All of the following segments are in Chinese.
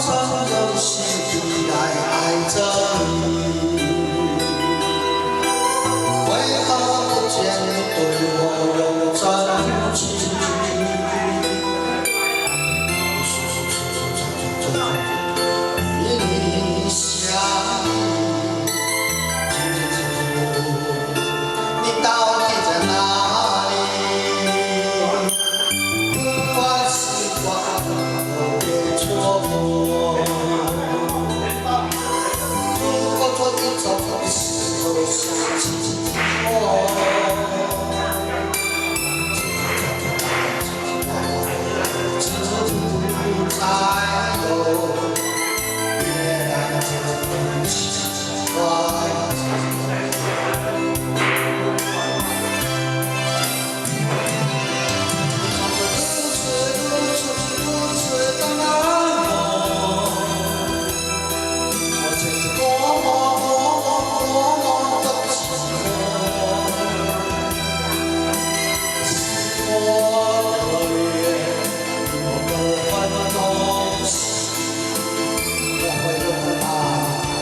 曾用心地爱着你，为何不见你对我有真情？与你相依，你到底在哪里？不管时光有别错过，如果做一种事就是寂寞。才有别来的奇怪。如此的难忘，我曾经多么的寂寞，是我的脸，我的烦恼是，我会用它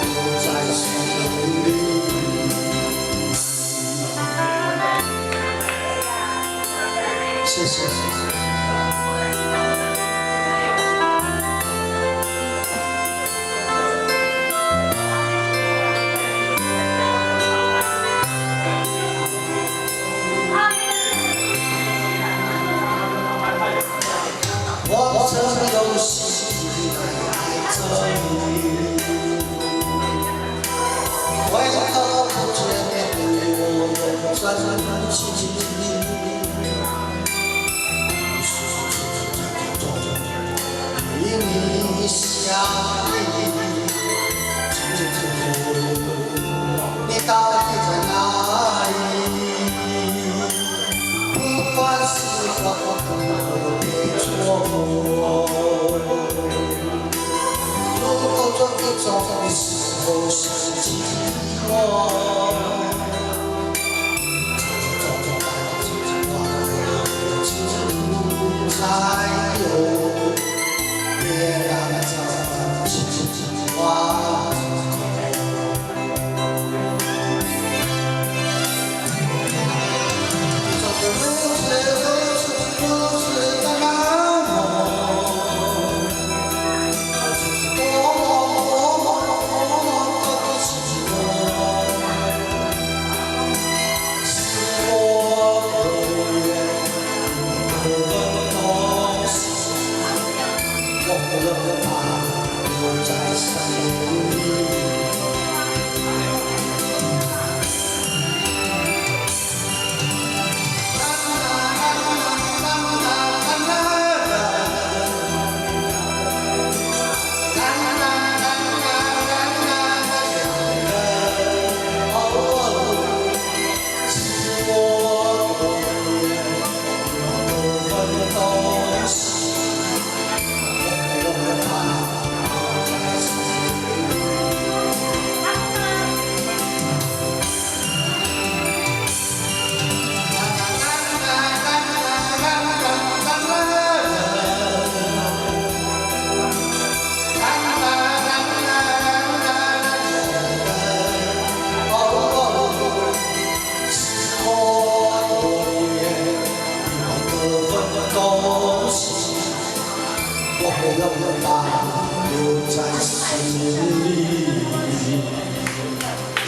留在心里。谢谢。我曾用心爱着你，为何不见你对我有真情？与你相依，你到底在哪里？不管时光有别错过，如果做一种时候是寂寞。才有别来的情话。如此的难忘，我是多么的寂寞，是我的眼，我会让它留在心里。我会让它留在心里。